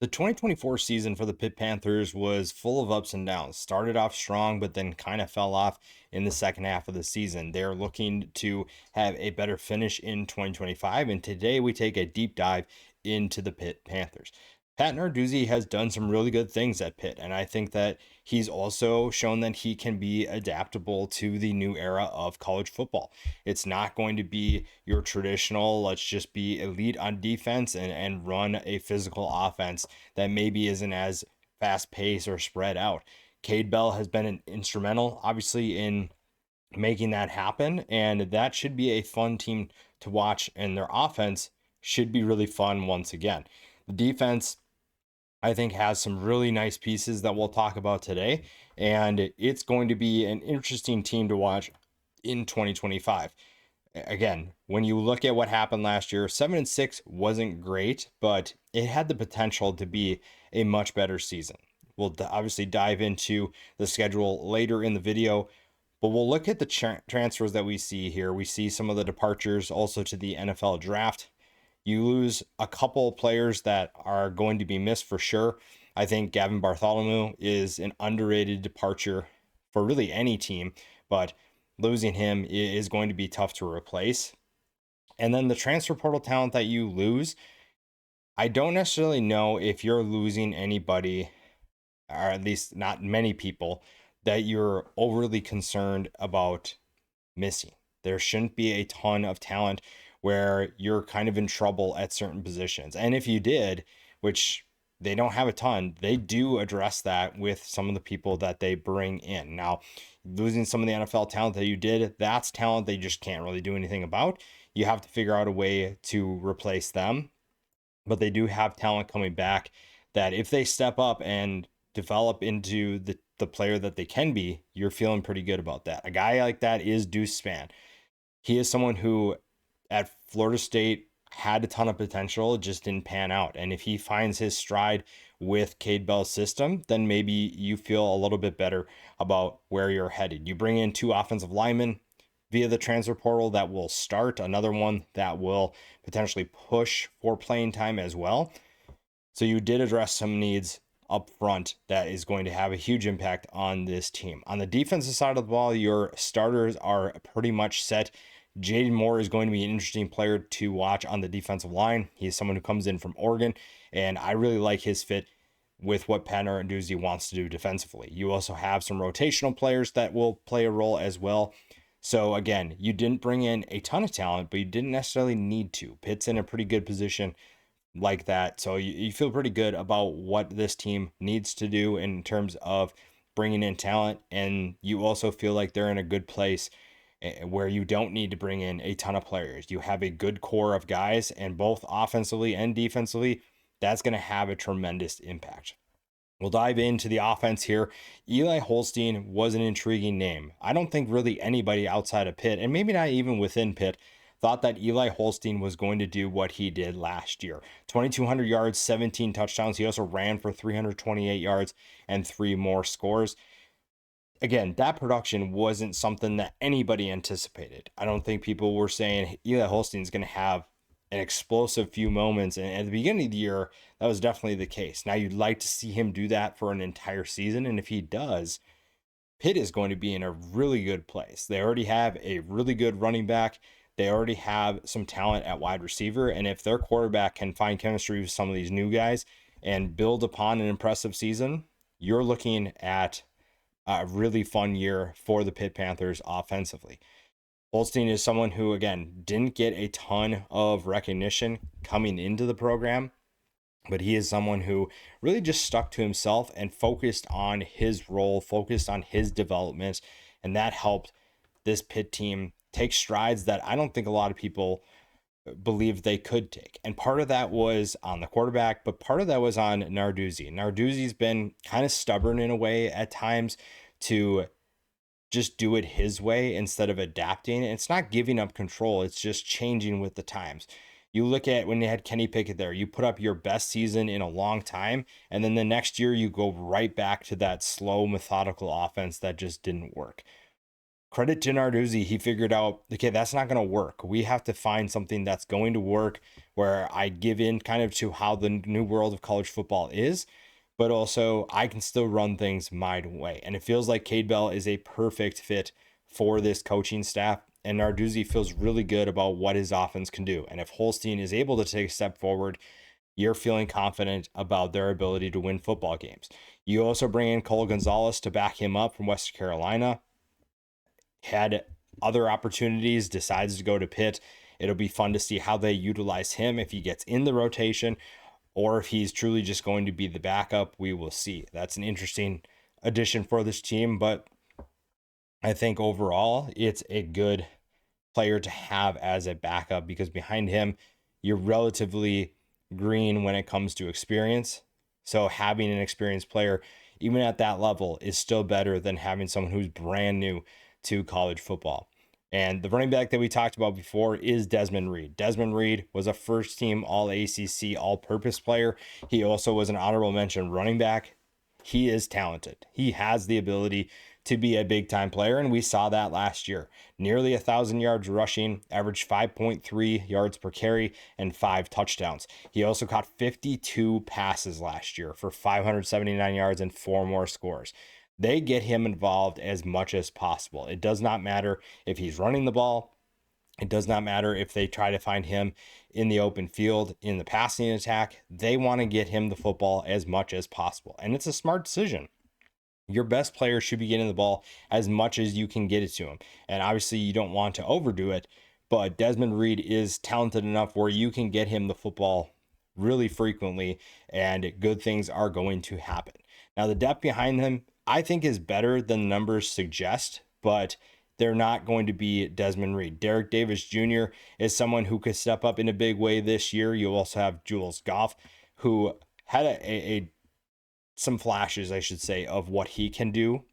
The 2024 season for the Pitt Panthers was full of ups and downs. Started off strong, but then kind of fell off in the second half of the season. They're looking to have a better finish in 2025. And today we take a deep dive into the Pitt Panthers. Pat Narduzzi has done some really good things at Pitt, and I think that he's also shown that he can be adaptable to the new era of college football. It's not going to be your traditional, let's just be elite on defense and run a physical offense that maybe isn't as fast paced or spread out. Cade Bell has been an instrumental, obviously, in making that happen, and that should be a fun team to watch, and their offense should be really fun once again. The defense, I think, has some really nice pieces that we'll talk about today, and it's going to be an interesting team to watch in 2025. Again, when you look at what happened last year, 7-6 wasn't great, but it had the potential to be a much better season. We'll obviously dive into the schedule later in the video, but we'll look at the transfers that we see here. We see some of the departures also to the NFL draft. You lose a couple players that are going to be missed for sure. I think Gavin Bartholomew is an underrated departure for really any team, but losing him is going to be tough to replace. And then the transfer portal talent that you lose, I don't necessarily know if you're losing anybody, or at least not many people, that you're overly concerned about missing. There shouldn't be a ton of talent where you're kind of in trouble at certain positions. And if you did, which they don't have a ton, they do address that with some of the people that they bring in. Now, losing some of the NFL talent that you did, that's talent they just can't really do anything about. You have to figure out a way to replace them. But they do have talent coming back that if they step up and develop into the player that they can be, you're feeling pretty good about that. A guy like that is Deuce Span. He is someone who at Florida State had a ton of potential, just didn't pan out. And if he finds his stride with Cade Bell's system, then maybe you feel a little bit better about where you're headed. You bring in two offensive linemen via the transfer portal that will start, another one that will potentially push for playing time as well. So you did address some needs up front that is going to have a huge impact on this team. On the defensive side of the ball, your starters are pretty much set. Jaden Moore is going to be an interesting player to watch on the defensive line. He's someone who comes in from Oregon, and I really like his fit with what Pat Narduzzi wants to do defensively. You also have some rotational players that will play a role as well. So again, you didn't bring in a ton of talent, but you didn't necessarily need to. Pitt's in a pretty good position like that. So you feel pretty good about what this team needs to do in terms of bringing in talent. And you also feel like they're in a good place where you don't need to bring in a ton of players. You have a good core of guys, and both offensively and defensively, that's going to have a tremendous impact. We'll dive into the offense here. Eli Holstein was an intriguing name. I don't think really anybody outside of Pitt, and maybe not even within Pitt, thought that Eli Holstein was going to do what he did last year. 2,200 yards, 17 touchdowns. He also ran for 328 yards and three more scores. Again, that production wasn't something that anybody anticipated. I don't think people were saying Eli Holstein's going to have an explosive few moments. And at the beginning of the year, that was definitely the case. Now you'd like to see him do that for an entire season. And if he does, Pitt is going to be in a really good place. They already have a really good running back. They already have some talent at wide receiver. And if their quarterback can find chemistry with some of these new guys and build upon an impressive season, you're looking at a really fun year for the Pitt Panthers offensively. Holstein is someone who, again, didn't get a ton of recognition coming into the program, but he is someone who really just stuck to himself and focused on his role, focused on his development, and that helped this Pitt team take strides that I don't think a lot of people believed they could take. And part of that was on the quarterback, but part of that was on Narduzzi. Narduzzi's been kind of stubborn in a way at times to just do it his way instead of adapting. It's not giving up control, it's just changing with the times. You look at when they had Kenny Pickett there, you put up your best season in a long time, and then the next year you go right back to that slow, methodical offense that just didn't work. credit to Narduzzi. He figured out, okay, that's not going to work. We have to find something that's going to work where I give in kind of to how the new world of college football is, but also I can still run things my way. And it feels like Cade Bell is a perfect fit for this coaching staff. And Narduzzi feels really good about what his offense can do. And if Holstein is able to take a step forward, you're feeling confident about their ability to win football games. You also bring in Cole Gonzalez to back him up from Western Carolina. Had other opportunities, decides to go to Pitt. It'll be fun to see how they utilize him if he gets in the rotation or if he's truly just going to be the backup. We will see. That's an interesting addition for this team, but I think overall it's a good player to have as a backup because behind him, you're relatively green when it comes to experience. So having an experienced player, even at that level, is still better than having someone who's brand new to college football. And the running back that we talked about before is Desmond Reed. Desmond Reed was a first team All ACC all purpose player. He also was an honorable mention running back. He is talented. He has the ability to be a big time player, and we saw that last year. Nearly 1,000 yards rushing, averaged 5.3 yards per carry, and 5 touchdowns. He also caught 52 passes last year for 579 yards and 4 more scores. They get him involved as much as possible. It does not matter if he's running the ball. It does not matter if they try to find him in the open field in the passing attack. They want to get him the football as much as possible. And it's a smart decision. Your best player should be getting the ball as much as you can get it to him. And obviously, you don't want to overdo it, but Desmond Reed is talented enough where you can get him the football really frequently, and good things are going to happen. Now, the depth behind him, I think, is better than the numbers suggest, but they're not going to be Desmond Reed. Derek Davis Jr. is someone who could step up in a big way this year. You also have Jules Goff, who had a some flashes, I should say, of what he can do.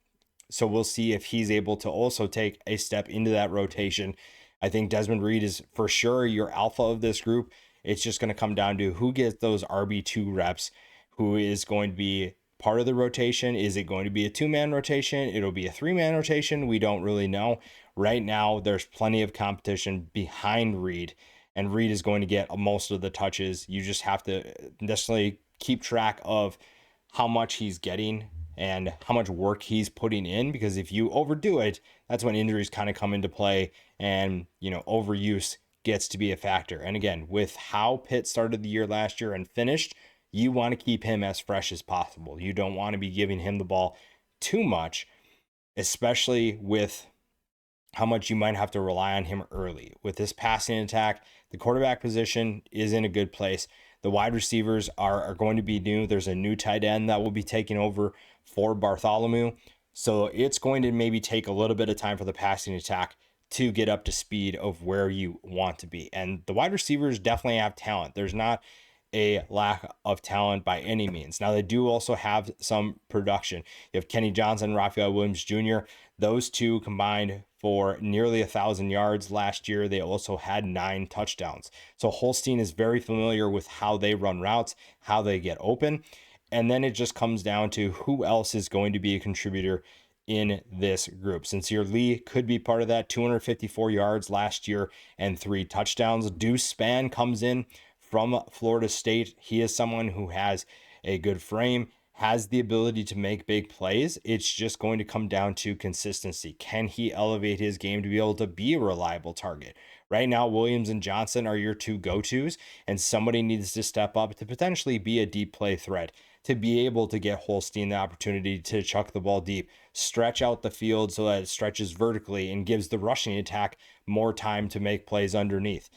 So we'll see if he's able to also take a step into that rotation. I think Desmond Reed is for sure your alpha of this group. It's just going to come down to who gets those RB2 reps, who is going to be part of the rotation. Is it going to be a 2-man rotation? It'll be a 3-man rotation. We don't really know. Right now, there's plenty of competition behind Reed, and Reed is going to get most of the touches. You just have to necessarily keep track of how much he's getting and how much work he's putting in, because if you overdo it, that's when injuries kind of come into play, and overuse gets to be a factor. And again, with how Pitt started the year last year and finished, you want to keep him as fresh as possible. You don't want to be giving him the ball too much, especially with how much you might have to rely on him early. With this passing attack, the quarterback position is in a good place. The wide receivers are going to be new. There's a new tight end that will be taking over for Bartholomew. So it's going to maybe take a little bit of time for the passing attack to get up to speed of where you want to be. And the wide receivers definitely have talent. There's not a lack of talent by any means. Now, they do also have some production. You have Kenny Johnson, Raphael Williams Jr. Those two combined for nearly 1,000 yards last year. They also had 9 touchdowns. So Holstein is very familiar with how they run routes, how they get open. And then it just comes down to who else is going to be a contributor in this group. Sincere Lee could be part of that, 254 yards last year and 3 touchdowns. Deuce Spann comes in from Florida State. He is someone who has a good frame, has the ability to make big plays. It's just going to come down to consistency. Can he elevate his game to be able to be a reliable target? Right now, Williams and Johnson are your 2 go-tos, and somebody needs to step up to potentially be a deep play threat, to be able to get Holstein the opportunity to chuck the ball deep, stretch out the field so that it stretches vertically and gives the rushing attack more time to make plays underneath.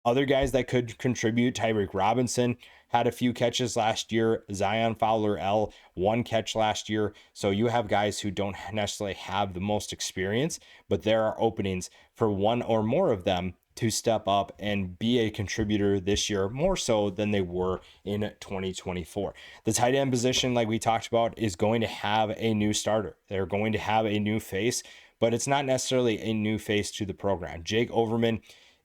Other guys that could contribute, Tyreek Robinson had a few catches last year. Zion Fowler-El, 1 catch last year. So you have guys who don't necessarily have the most experience, but there are openings for one or more of them to step up and be a contributor this year, more so than they were in 2024. The tight end position, like we talked about, is going to have a new starter. They're going to have a new face, but it's not necessarily a new face to the program. Jake Overman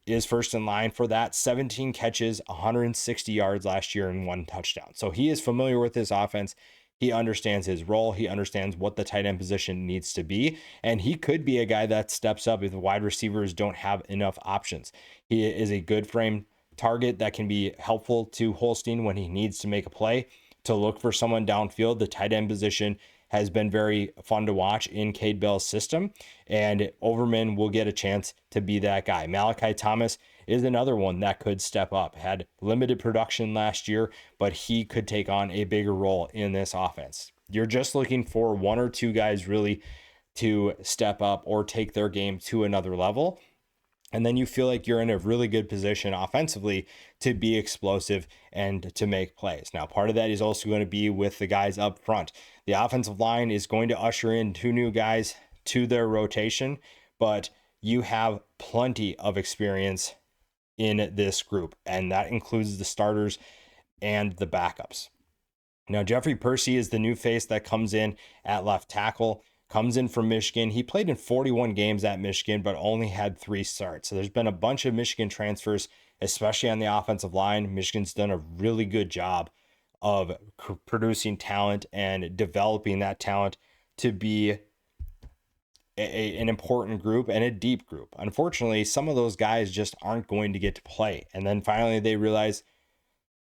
is first in line for that. 17 catches, 160 yards last year, and 1 touchdown. So he is familiar with this offense. He understands his role. He understands what the tight end position needs to be. And he could be a guy that steps up if the wide receivers don't have enough options. He is a good frame target that can be helpful to Holstein when he needs to make a play, to look for someone downfield. The tight end position has been very fun to watch in Cade Bell's system, and Overman will get a chance to be that guy. Malachi Thomas is another one that could step up. Had limited production last year, but he could take on a bigger role in this offense. You're just looking for one or two guys really to step up or take their game to another level. And then you feel like you're in a really good position offensively to be explosive and to make plays. Now, part of that is also going to be with the guys up front. The offensive line is going to usher in two new guys to their rotation, but you have plenty of experience in this group, and that includes the starters and the backups. Now, Jeffrey Percy is the new face that comes in at left tackle, comes in from Michigan. He played in 41 games at Michigan, but only had 3 starts. So there's been a bunch of Michigan transfers, especially on the offensive line. Michigan's done a really good job of producing talent and developing that talent to be an important group and a deep group. Unfortunately, some of those guys just aren't going to get to play. And then finally they realize,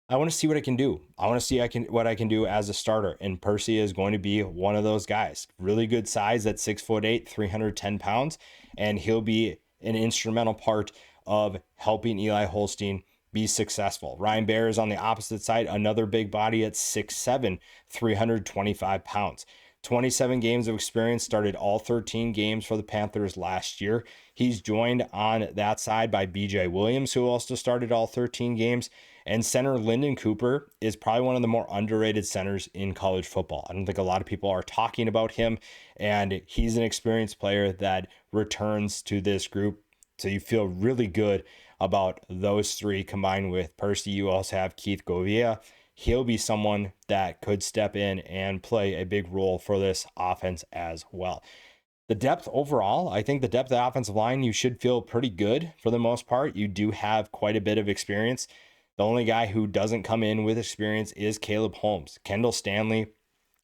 I want to see what I can do. I want to see what I can do as a starter. And Percy is going to be one of those guys. Really good size at 6'8", 310 pounds. And he'll be an instrumental part of helping Eli Holstein be successful. Ryan Baer is on the opposite side, another big body at 6'7", 325 pounds. 27 games of experience, started all 13 games for the Panthers last year. He's joined on that side by BJ Williams, who also started all 13 games. And center Lyndon Cooper is probably one of the more underrated centers in college football. I don't think a lot of people are talking about him, and he's an experienced player that returns to this group. So you feel really good about those three combined with Percy. You also have Keith Govea. He'll be someone that could step in and play a big role for this offense as well. The depth overall, I think the depth of the offensive line, you should feel pretty good for the most part. You do have quite a bit of experience. The only guy who doesn't come in with experience is Caleb Holmes. Kendall Stanley,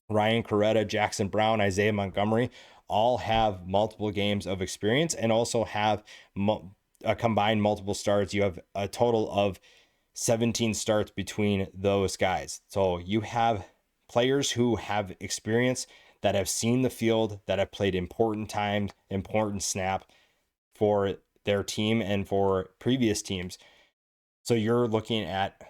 Ryan Coretta, Jackson Brown, Isaiah Montgomery all have multiple games of experience and also have combined multiple starts. You have a total of 17 starts between those guys. So you have players who have experience, that have seen the field, that have played important times, important snap for their team and for previous teams. So you're looking at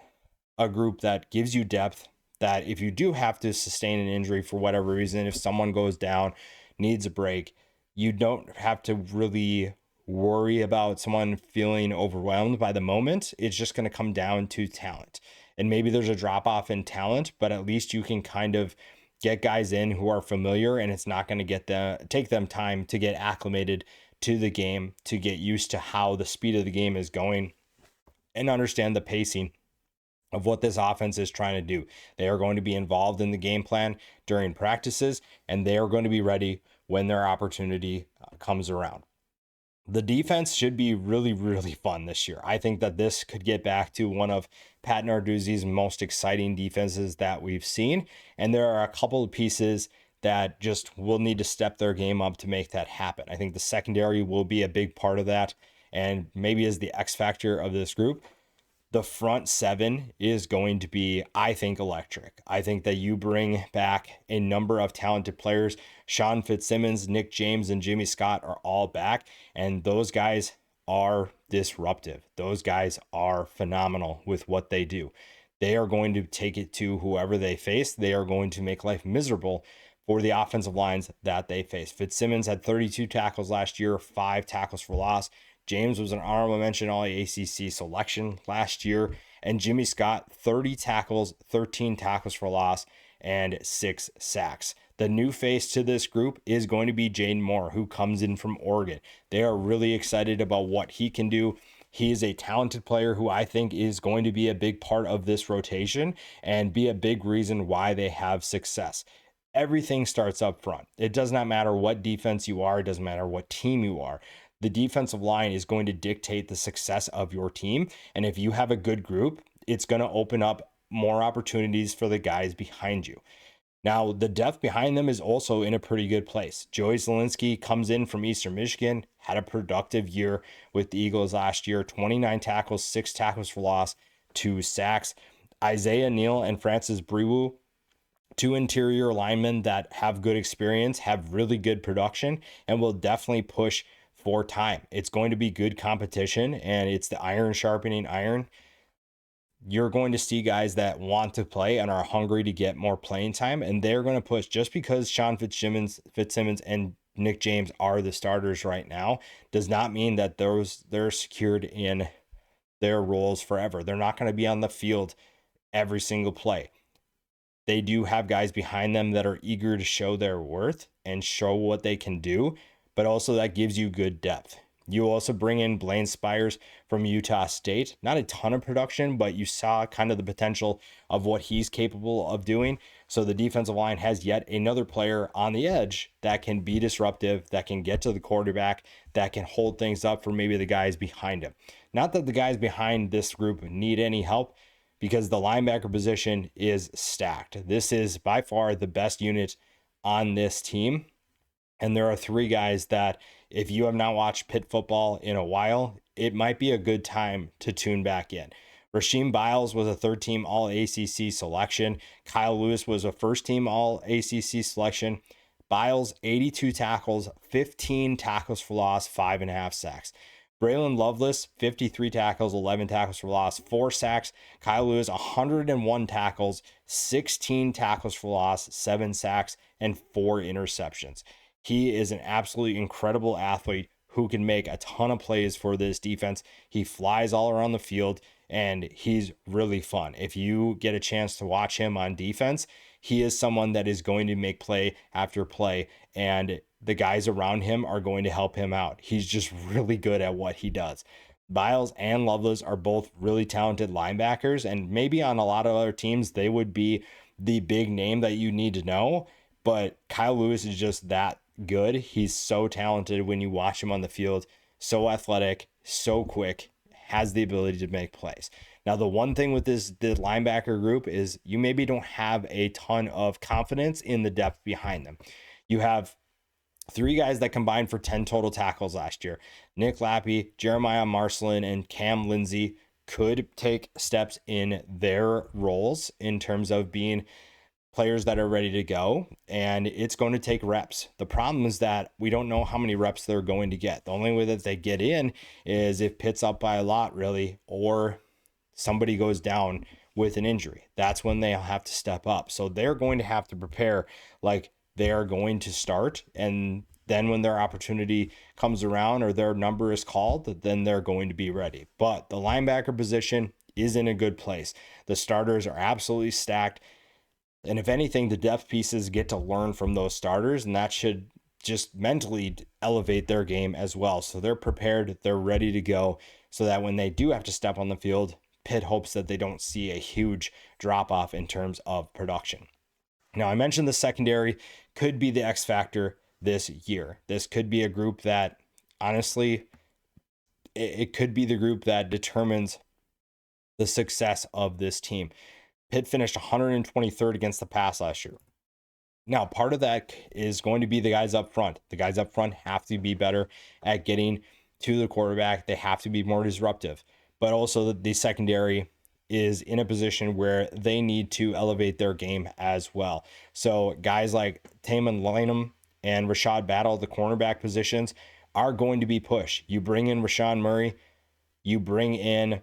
a group that gives you depth, that if you do have to sustain an injury for whatever reason, if someone goes down, needs a break, you don't have to really worry about someone feeling overwhelmed by the moment. It's just going to come down to talent. And maybe there's a drop off in talent, but at least you can kind of get guys in who are familiar, and it's not going to take them time to get acclimated to the game, to get used to how the speed of the game is going and understand the pacing of what this offense is trying to do. They are going to be involved in the game plan during practices, and they are going to be ready when their opportunity comes around. The defense should be really, really fun this year. I think that this could get back to one of Pat Narduzzi's most exciting defenses that we've seen. And there are a couple of pieces that just will need to step their game up to make that happen. I think the secondary will be a big part of that, and maybe is the X factor of this group. The front seven is going to be, I think, electric. I think that you bring back a number of talented players. Sean Fitzsimmons, Nick James, and Jimmy Scott are all back, and those guys are disruptive. Those guys are phenomenal with what they do. They are going to take it to whoever they face. They are going to make life miserable for the offensive lines that they face. Fitzsimmons had 32 tackles last year, 5 tackles for loss. James was an honorable mention All-ACC selection last year. And Jimmy Scott, 30 tackles, 13 tackles for loss, and 6 sacks. The new face to this group is going to be Jaden Moore, who comes in from Oregon. They are really excited about what he can do. He is a talented player who I think is going to be a big part of this rotation and be a big reason why they have success. Everything starts up front. It does not matter what defense you are. It doesn't matter what team you are. The defensive line is going to dictate the success of your team. And if you have a good group, it's going to open up more opportunities for the guys behind you. Now, the depth behind them is also in a pretty good place. Joey Zielinski comes in from Eastern Michigan, had a productive year with the Eagles last year, 29 tackles, 6 tackles for loss, 2 sacks. Isaiah Neal and Francis Brewu, two interior linemen that have good experience, have really good production, and will definitely push for time. It's going to be good competition, and it's the iron sharpening iron. You're going to see guys that want to play and are hungry to get more playing time, and they're going to push. Just because Sean Fitzsimmons and Nick James are the starters right now does not mean that they're secured in their roles forever. They're not going to be on the field every single play. They do have guys behind them that are eager to show their worth and show what they can do, but also that gives you good depth. You also bring in Blaine Spires from Utah State. Not a ton of production, but you saw kind of the potential of what he's capable of doing. So the defensive line has yet another player on the edge that can be disruptive, that can get to the quarterback, that can hold things up for maybe the guys behind him. Not that the guys behind this group need any help, because the linebacker position is stacked. This is by far the best unit on this team. And there are 3 guys that, if you have not watched Pitt football in a while, it might be a good time to tune back in. Rasheem Biles was a 3rd-team All-ACC selection. Kyle Lewis was a 1st-team All-ACC selection. Biles, 82 tackles, 15 tackles for loss, 5.5 sacks. Braylon Lovelace, 53 tackles, 11 tackles for loss, 4 sacks. Kyle Lewis, 101 tackles, 16 tackles for loss, 7 sacks, and 4 interceptions. He is an absolutely incredible athlete who can make a ton of plays for this defense. He flies all around the field, and he's really fun. If you get a chance to watch him on defense, he is someone that is going to make play after play, and the guys around him are going to help him out. He's just really good at what he does. Biles and Lovelace are both really talented linebackers, and maybe on a lot of other teams, they would be the big name that you need to know. But Kyle Lewis is just that good. He's so talented when you watch him on the field, so athletic, so quick, has the ability to make plays. Now, the one thing with the linebacker group is you maybe don't have a ton of confidence in the depth behind them. You have 3 guys that combined for 10 total tackles last year. Nick Lappy, Jeremiah Marcelin, and Cam Lindsay could take steps in their roles in terms of being players that are ready to go, and it's going to take reps. The problem is that we don't know how many reps they're going to get. The only way that they get in is if Pitt's up by a lot, really, or somebody goes down with an injury. That's when they'll have to step up. So they're going to have to prepare like they are going to start, and then when their opportunity comes around or their number is called, then they're going to be ready. But the linebacker position is in a good place. The starters are absolutely stacked. And if anything, the depth pieces get to learn from those starters, and that should just mentally elevate their game as well. So they're prepared, they're ready to go, so that when they do have to step on the field, Pitt hopes that they don't see a huge drop off in terms of production. Now, I mentioned the secondary could be the X factor this year. This could be a group that, honestly, it could be the group that determines the success of this team. Pitt finished 123rd against the pass last year. Now, part of that is going to be the guys up front. The guys up front have to be better at getting to the quarterback. They have to be more disruptive. But also the secondary is in a position where they need to elevate their game as well. So guys like Taman Lynham and Rashad Battle, the cornerback positions, are going to be pushed. You bring in Rashawn Murray, you bring in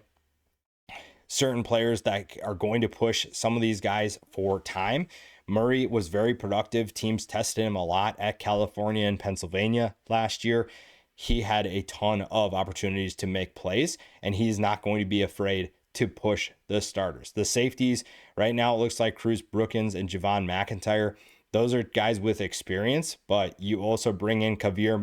certain players that are going to push some of these guys for time. Murray was very productive. Teams tested him a lot at California and Pennsylvania last year. He had a ton of opportunities to make plays, and he's not going to be afraid to push the starters. The safeties, right now it looks like Cruz Brookins and Javon McIntyre. Those are guys with experience, but you also bring in Kavir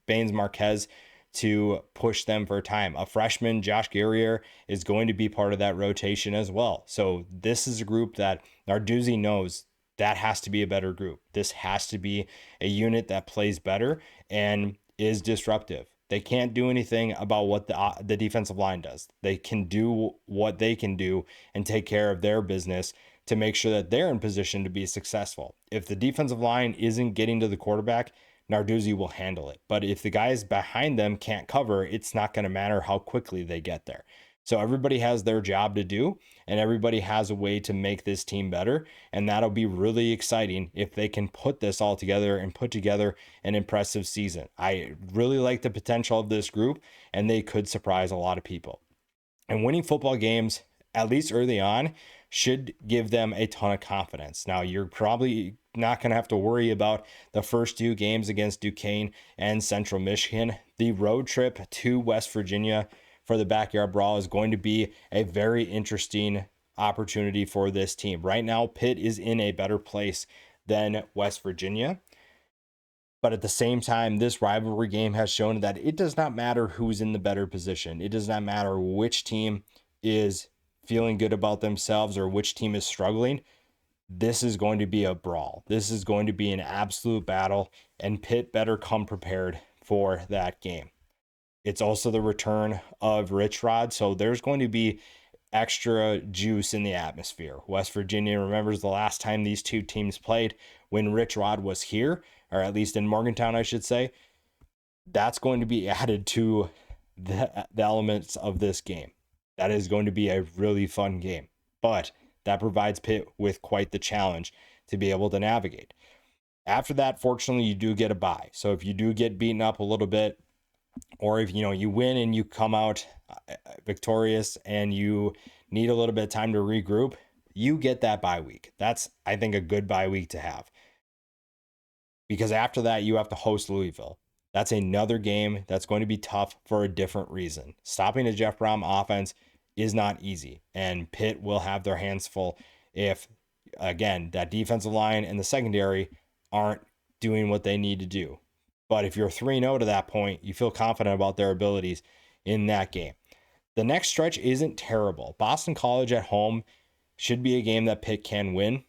Baines Marquez to push them for time. A freshman, Josh Guerrier, is going to be part of that rotation as well. So this is a group that Narduzzi knows that has to be a better group. This has to be a unit that plays better and is disruptive. They can't do anything about what the defensive line does. They can do what they can do and take care of their business to make sure that they're in position to be successful. If the defensive line isn't getting to the quarterback, Narduzzi will handle it. But if the guys behind them can't cover, it's not going to matter how quickly they get there. So everybody has their job to do, and everybody has a way to make this team better. And that'll be really exciting if they can put this all together and put together an impressive season. I really like the potential of this group, and they could surprise a lot of people. And winning football games, at least early on, should give them a ton of confidence. Now, you're probably not going to have to worry about the first two games against Duquesne and Central Michigan. The road trip to West Virginia for the Backyard Brawl is going to be a very interesting opportunity for this team. Right now, Pitt is in a better place than West Virginia. But at the same time, this rivalry game has shown that it does not matter who's in the better position. It does not matter which team is feeling good about themselves or which team is struggling. This is going to be a brawl. This is going to be an absolute battle, and Pitt better come prepared for that game. It's also the return of Rich Rod, so there's going to be extra juice in the atmosphere. West Virginia remembers the last time these two teams played when Rich Rod was here, or at least in Morgantown, I should say. That's going to be added to the elements of this game. That is going to be a really fun game, but that provides Pitt with quite the challenge to be able to navigate. After that, fortunately, you do get a bye. So if you do get beaten up a little bit, or if you win and you come out victorious and you need a little bit of time to regroup, you get that bye week. That's, I think, a good bye week to have. Because after that, you have to host Louisville. That's another game that's going to be tough for a different reason. Stopping a Jeff Brom offense is not easy, and Pitt will have their hands full if, again, that defensive line and the secondary aren't doing what they need to do. But if you're 3-0 to that point, you feel confident about their abilities in that game. The next stretch isn't terrible. Boston College at home should be a game that Pitt can win.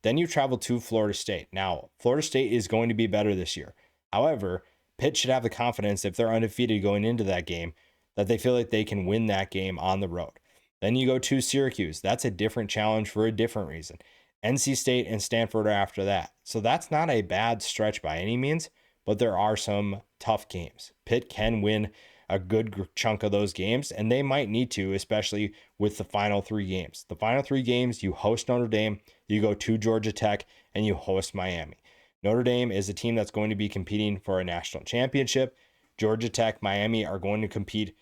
Then you travel to Florida State. Now, Florida State is going to be better this year. However, Pitt should have the confidence, if they're undefeated going into that game, that they feel like they can win that game on the road. Then you go to Syracuse. That's a different challenge for a different reason. NC State and Stanford are after that. So that's not a bad stretch by any means, but there are some tough games. Pitt can win a good chunk of those games, and they might need to, especially with the final three games. The final three games, you host Notre Dame, you go to Georgia Tech, and you host Miami. Notre Dame is a team that's going to be competing for a national championship. Georgia Tech, Miami are going to compete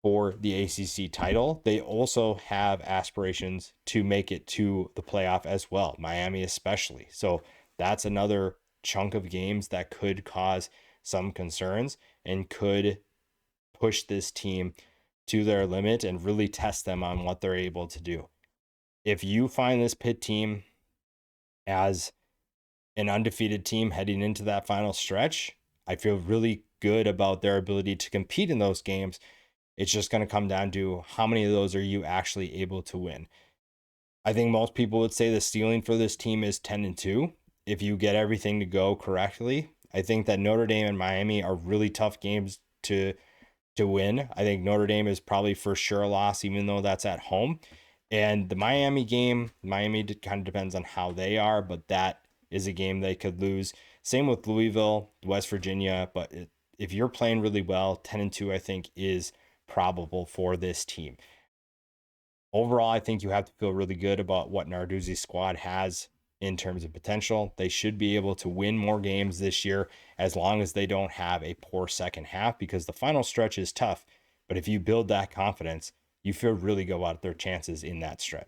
for the ACC title. They also have aspirations to make it to the playoff as well, Miami especially. So that's another chunk of games that could cause some concerns and could push this team to their limit and really test them on what they're able to do. If you find this Pitt team as an undefeated team heading into that final stretch, I feel really good about their ability to compete in those games. It's just going to come down to how many of those are you actually able to win. I think most people would say the ceiling for this team is 10-2 if you get everything to go correctly. I think that Notre Dame and Miami are really tough games to win. I think Notre Dame is probably for sure a loss, even though that's at home. And the Miami game, Miami kind of depends on how they are, but that is a game they could lose. Same with Louisville, West Virginia. But if you're playing really well, 10-2, I think, is probable for this team. Overall, I think you have to feel really good about what Narduzzi's squad has in terms of potential. They should be able to win more games this year as long as they don't have a poor second half, because the final stretch is tough. But if you build that confidence, you feel really good about their chances in that stretch.